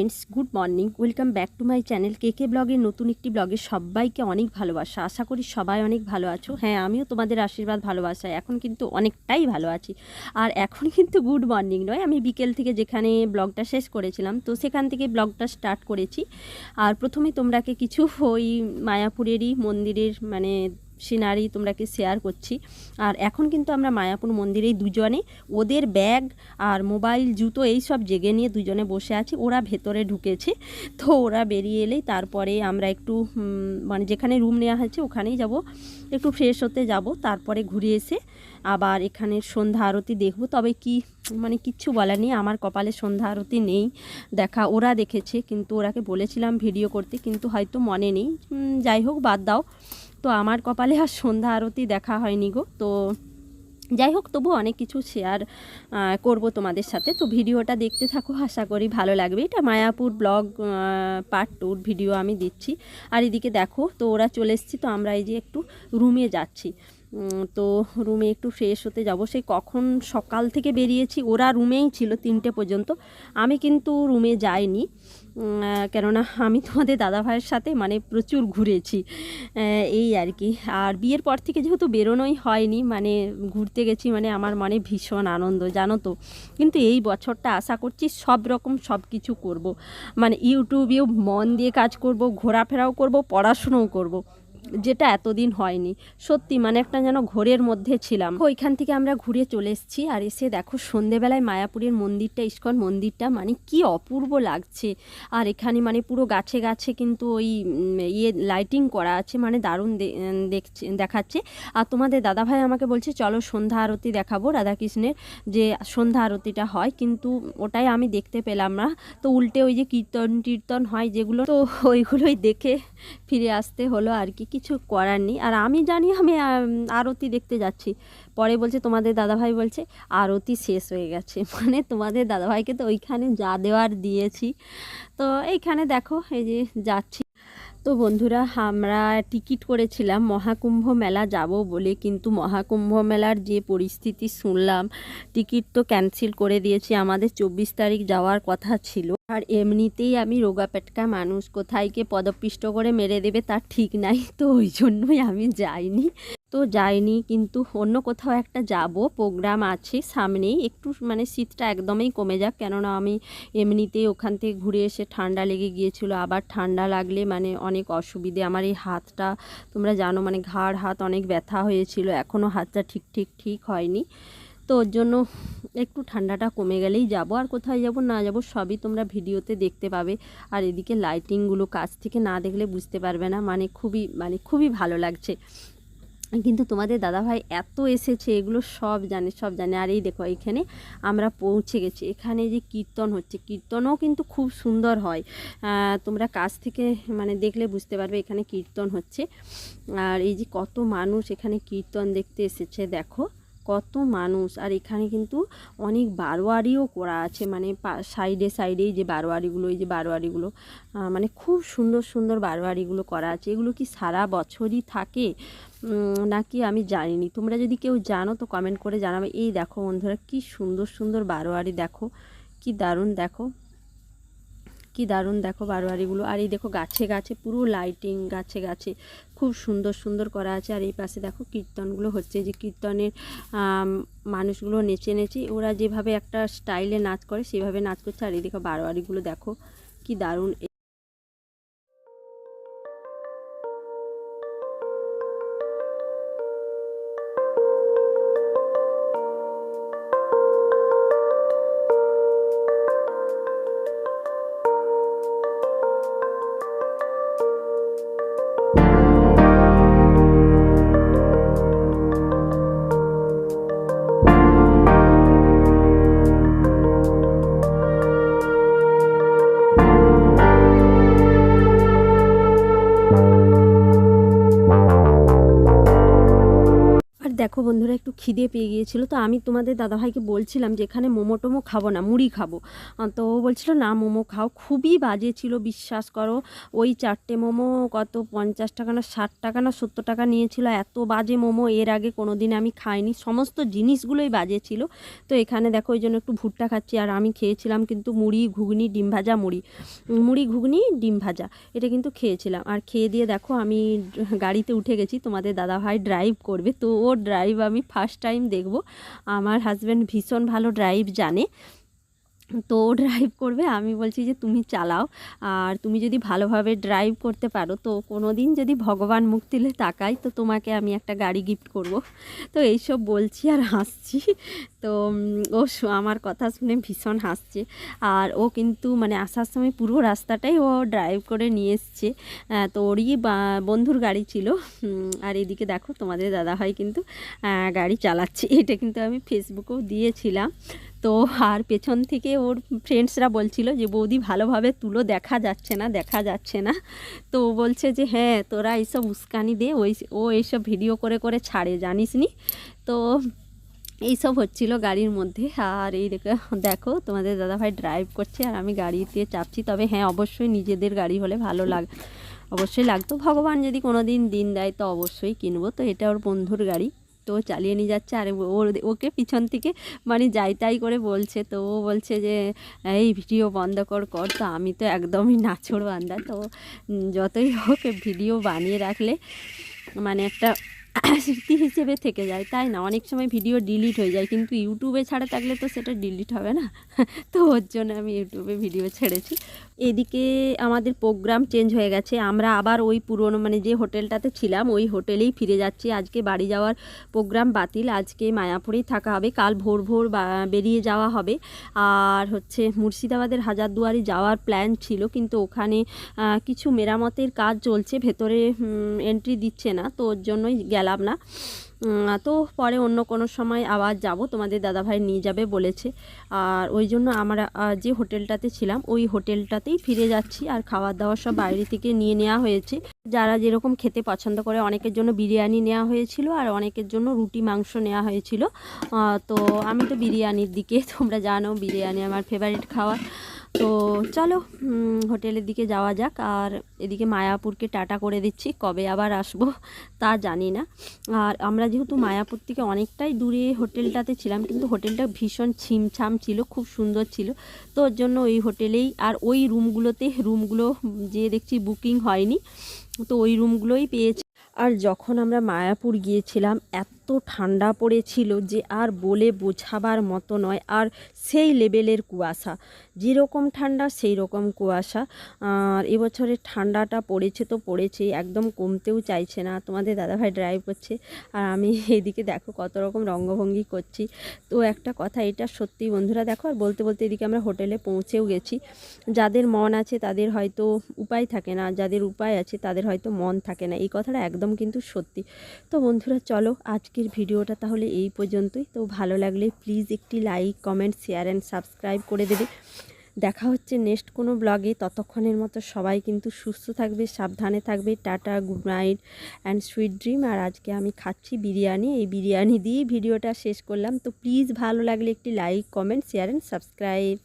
Friends, good morning. Welcome back to my channel কেকে ব্লগের নতুন একটি ব্লগে সবাইকে অনেক ভালোবাসা। আশা করি সবাই অনেক ভালো আছো। হ্যাঁ, আমিও তোমাদের আশীর্বাদ ভালোবাসায় এখন কিন্তু অনেকটাই ভালো আছি। আর এখন কিন্তু গুড মর্নিং নয়, আমি বিকেল থেকে যেখানে ব্লগটা শেষ করেছিলাম তো সেখান থেকে ব্লগটা স্টার্ট করেছি। আর প্রথমে তোমরাকে কিছু ওই মায়াপুরেরই মন্দিরের সিনারি তোমরাকে শেয়ার করছি। আর এখন কিন্তু আমরা মায়াপুর মন্দিরেই দুজনে ওদের ব্যাগ আর মোবাইল জুতো এই সব জেগে নিয়ে দুজনে বসে আছি। ওরা ভেতরে ঢুকেছে, তো ওরা বেরিয়ে এলেই তারপরে আমরা একটু যেখানে রুম নেওয়া হয়েছে ওখানেই যাব, একটু ফ্রেশ হতে যাব। তারপরে ঘুরে এসে আবার এখানে সন্ধ্যা আরতি দেখব। তবে কি কিচ্ছু বলার নেই, আমার কপালে সন্ধ্যা আরতি নেই দেখা। ওরা দেখেছে, কিন্তু ওরাকে বলেছিলাম ভিডিও করতে, কিন্তু হয়তো মনে নেই। যাই হোক, বাদ দাও। তো আমার কপালে আর সন্ধ্যা আরতি দেখা হয়নি গো। তো যাই হোক, তবু অনেক কিছু শেয়ার করব তোমাদের সাথে। তো ভিডিওটা দেখতে থাকো, আশা করি ভালো লাগবে। এটা মায়াপুর ব্লগ পার্ট 2 ভিডিও আমি দিচ্ছি। আর এদিকে দেখো, তো ওরা চলে এসেছি, তো আমরা এই যে একটু রুমে যাচ্ছি। তো রুমে একটু ফ্রেশ হতে যাব। সেই কখন সকাল থেকে বেরিয়েছি, ওরা রুমেই ছিল 3টে পর্যন্ত। আমি কিন্তু রুমে যাইনি, কেননা আমি তোমাদের দাদাভাইয়ের সাথে প্রচুর ঘুরেছি, এই আর কি। আর বিয়ের পর থেকে যেহেতু বেরোনোই হয়নি, ঘুরতে গেছি, আমার মনে ভীষণ আনন্দ, জানো তো। কিন্তু এই বছরটা আশা করছি সব রকম সব কিছু করবো, ইউটিউবেও মন দিয়ে কাজ করব, ঘোরাফেরাও করব, পড়াশুনোও করব, যেটা এতদিন হয়নি। সত্যি একটা যেন ঘোরের মধ্যে ছিলাম। ওইখান থেকে আমরা ঘুরে চলে এসেছি। আর এসে দেখো সন্ধেবেলায় মায়াপুরের মন্দিরটা, ইস্কন মন্দিরটা কি অপূর্ব লাগছে। আর এখানে পুরো গাছে গাছে কিন্তু ওই লাইটিং করা আছে, দারুণ দেখাচ্ছে। আর তোমাদের দাদাভাই আমাকে বলছে চলো সন্ধ্যা আরতি দেখাবো, রাধাকৃষ্ণের যে সন্ধ্যা আরতিটা হয়, কিন্তু ওটাই আমি দেখতে পেলাম না। তো উল্টে ওই যে কীর্তন হয় যেগুলো, তো ওইগুলোই দেখে ফিরে আসতে হলো আর কি, কিছু করার নেই। আর আমি জানি আমি আরতি দেখতে যাচ্ছি, পরে বলছে তোমাদের দাদাভাই বলছে আরতি শেষ হয়ে গেছে। তোমাদের দাদাভাইকে তো ওইখানে যা দেওয়ার দিয়েছি। তো এইখানে দেখো এই যে যাচ্ছি। তো বন্ধুরা, আমরা টিকিট করেছিলাম মহাকুম্ভ মেলা যাব বলে, কিন্তু মহাকুম্ভ মেলার যে পরিস্থিতি শুনলাম, টিকিট তো ক্যান্সেল করে দিয়েছি। আমাদের 24 তারিখ যাওয়ার কথা ছিল। আর এমনিতেই আমি রোগা পেটকা মানুষ, কোথায় কে পদপিষ্ট করে মেরে দেবে তার ঠিক নাই, তো ওই জন্যই আমি যাইনি। কিন্তু অন্য কোথাও একটা যাব, প্রোগ্রাম আছে সামনেই। একটু শীতটা একদমই কমে যাক, কেননা আমি এমনিতেই ওখান থেকে ঘুরে এসে ঠান্ডা লেগে গিয়েছিল। আবার ঠান্ডা লাগলে অনেক অসুবিধে। আমার এই হাতটা তোমরা জানো, ঘাড় হাত অনেক ব্যথা হয়েছিল, এখনও হাতটা ঠিক হয়নি। তো ওর জন্য একটু ঠান্ডাটা কমে গেলেই যাব। আর কোথায় যাব না যাব সবই তোমরা ভিডিওতে দেখতে পাবে। আর এদিকে লাইটিংগুলো কাছ থেকে না দেখলে বুঝতে পারবে না, খুবই ভালো লাগছে। কিন্তু তোমাদের দাদাভাই এত এসেছে, এগুলো সব জানে। আর এই দেখো, এখানে আমরা পৌঁছে গেছি। এখানে যে কীর্তন হচ্ছে, কীর্তনও কিন্তু খুব সুন্দর হয়। তোমরা কাছ থেকে দেখলে বুঝতে পারবে এখানে কীর্তন হচ্ছে। আর এই যে কত মানুষ এখানে কীর্তন দেখতে এসেছে, দেখো কত মানুষ। আর এখানে কিন্তু অনেক বারোয়ারিও করা আছে, সাইডে যে বারোয়ারিগুলো, এই যে বারোয়ারিগুলো খুব সুন্দর বারোয়ারিগুলো করা আছে। এগুলো কি সারা বছরই থাকে নাকি আমি জানিনি। তোমরা যদি কেউ জানো তো কমেন্ট করে জানাবে। এই দেখো বন্ধুরা, কি সুন্দর বারোয়ারি, দেখো কি দারুণ, দেখো বারোয়ারিগুলো। আর এই দেখো গাছে গাছে পুরো লাইটিং, গাছে খুব সুন্দর করা আছে। আর এই পাশে দেখো কীর্তনগুলো হচ্ছে, যে কীর্তনের মানুষগুলো নেচে ওরা যেভাবে একটা স্টাইলে নাচ করে সেভাবে নাচ করছে। আর এই দেখো বারোয়ারিগুলো, দেখো কি দারুণ। দেখো বন্ধুরা, একটু খিদে পেয়ে গিয়েছিল, তো আমি তোমাদের দাদাভাইকে বলছিলাম যে এখানে মোমো টোমো খাবো না, মুড়ি খাবো। তো ও বলছিল না মোমো খাও। খুবই বাজে ছিল, বিশ্বাস করো। ওই 4টে মোমো কত 50 টাকা না 60 টাকা না 70 টাকা নিয়েছিল। এত বাজে মোমো এর আগে কোনো দিন আমি খাইনি, সমস্ত জিনিসগুলোই বাজে ছিল। তো এখানে দেখো ওই জন্য একটু ভুট্টা খাচ্ছি। আর আমি খেয়েছিলাম কিন্তু মুড়ি ঘুগনি ডিম ভাজা, মুড়ি ঘুগনি ডিম ভাজা, এটা কিন্তু খেয়েছিলাম। আর খেয়ে দিয়ে দেখো আমি গাড়িতে উঠে গেছি। তোমাদের দাদাভাই ড্রাইভ করবে, তো ওর ড্রাইভ আমি ফার্স্ট টাইম দেখব। আমার হাজব্যান্ড ভীষণ ভালো ড্রাইভ জানে, তো ও ড্রাইভ করবে। আমি বলছি যে তুমি চালাও, আর তুমি যদি ভালোভাবে ড্রাইভ করতে পারো তো কোনো দিন যদি ভগবান মুখ তুলে তাকায় তো তোমাকে আমি একটা গাড়ি গিফট করব। তো এইসব বলছি আর হাসছি। তো ও আমার কথা শুনে ভীষণ হাসছে। আর ও কিন্তু মানে আসার সময় পুরো রাস্তাটাই ও ড্রাইভ করে নিয়ে এসছে। তো ওরই বন্ধুর গাড়ি ছিল। আর এদিকে দেখো তোমাদের দাদাভাই কিন্তু গাড়ি চালাচ্ছে। এটা কিন্তু আমি ফেসবুকেও দিয়েছিলাম। তো আর পেছন থেকে ওর ফ্রেন্ডসরা বলছিল যে বৌদি ভালোভাবে তুলো, দেখা যাচ্ছে না, দেখা যাচ্ছে না। তো ও বলছে যে হ্যাঁ তোরা এইসব উস্কানি দে, ও এইসব ভিডিও করে করে ছাড়ে জানিস নি। তো এইসব হচ্ছিল গাড়ির মধ্যে। আর এই দেখো তোমাদের দাদাভাই ড্রাইভ করছে আর আমি গাড়িতে চাপছি। তবে হ্যাঁ অবশ্যই নিজেদের গাড়ি হলে ভালো অবশ্যই লাগতো। ভগবান যদি কোনো দিন দেয় তো অবশ্যই কিনবো। তো এটা ওর বন্ধুর গাড়ি, তো চালিয়ে নিয়ে যাচ্ছে। আর ওকে পিছন থেকে মানে যাই তাই করে বলছে। তো ও বলছে যে এই ভিডিও বন্ধ কর। তো আমি তো একদমই নাছোড় বান্দা, তো যতই হোক ভিডিও বানিয়ে রাখলে মানে একটা স্মৃতি হিসেবে থেকে যায়, তাই না? অনেক সময় ভিডিও ডিলিট হয়ে যায়, কিন্তু ইউটিউবে ছাড়া থাকলে তো সেটা ডিলিট হবে না। তো ওর জন্য আমি ইউটিউবে ভিডিও ছেড়েছি। এদিকে আমাদের প্রোগ্রাম চেঞ্জ হয়ে গেছে, আমরা আবার ওই পুরনো মানে যে হোটেলটাতে ছিলাম ওই হোটেলেই ফিরে যাচ্ছি। আজকে বাড়ি যাওয়ার প্রোগ্রাম বাতিল, আজকে মায়াপুরেই থাকা হবে। কাল ভোর বেরিয়ে যাওয়া হবে। আর হচ্ছে মুর্শিদাবাদের হাজারদুয়ারি যাওয়ার প্ল্যান ছিল, কিন্তু ওখানে কিছু মেরামতের কাজ চলছে, ভেতরে এন্ট্রি দিচ্ছে না, তো ওর জন্যই গেলাম না। তো পরে অন্য কোনো সময় আবার যাব, তোমাদের দাদাভাই নিয়ে যাবে বলেছে। আর ওই জন্য আমরা যে হোটেলটাতে ছিলাম ওই হোটেলটাতেই ফিরে যাচ্ছি। আর খাবার দাবার সব বাইরে থেকে নিয়ে নেওয়া হয়েছে, যারা যেরকম খেতে পছন্দ করে। অনেকের জন্য বিরিয়ানি নেওয়া হয়েছিল আর অনেকের জন্য রুটি মাংস নেওয়া হয়েছিল। তো আমি তো বিরিয়ানির দিকে, তোমরা জানো বিরিয়ানি আমার ফেভারিট খাবার। তো চলো হোটেলের দিকে যাওয়া যাক। আর এদিকে মায়াপুরকে টাটা করে দিচ্ছি, কবে আবার আসবো তা জানি না। আর আমরা যেহেতু মায়াপুর থেকে অনেকটাই দূরে হোটেলটাতে ছিলাম, কিন্তু হোটেলটা ভীষণ ছিমছাম ছিল, খুব সুন্দর ছিল। তো ওর জন্য ওই হোটেলেই আর ওই রুমগুলো যে দেখছি বুকিং হয়নি, তো ওই রুমগুলোই পেয়েছি। আর যখন আমরা মায়াপুর গিয়েছিলাম এত ঠান্ডা পড়েছিল যে আর বলে বোঝাবার মতো নয়। আর সেই লেভেলের কুয়াশা, যেরকম ঠান্ডা সেই রকম কুয়াশা। আর এবছরের ঠান্ডাটা পড়েছে তো পড়েছেই, একদম কমতেও চাইছে না। তোমাদের দাদাভাই ড্রাইভ করছে আর আমি এদিকে দেখো কত রকম রঙ্গভঙ্গি করছি। তো একটা কথা, এটা সত্যি বন্ধুরা দেখো। আর বলতে বলতে এদিকে আমরা হোটেলে পৌঁছেও গেছি। যাদের মন আছে তাদের হয়তো উপায় থাকে না, যাদের উপায় আছে তাদের হয়তো মন থাকে না, এই কথাটা একদম কিন্তু সত্যি। তো বন্ধুরা চলো আজকের ভিডিওটা তাহলে এই পর্যন্তই। তো ভালো লাগলে প্লিজ একটি like, comment, share and subscribe করে দেবে। দেখা হচ্ছে নেক্সট কোনো ব্লগে। ততক্ষণের মতো সবাই কিন্তু সুস্থ থাকবে, সাবধানে থাকবে। Tata, good night and sweet dream. আর আজকে আমি খাচ্ছি বিরিয়ানি, এই বিরিয়ানি দিয়েই ভিডিওটা শেষ করলাম। তো প্লিজ ভালো লাগলে একটি like, comment, share and subscribe.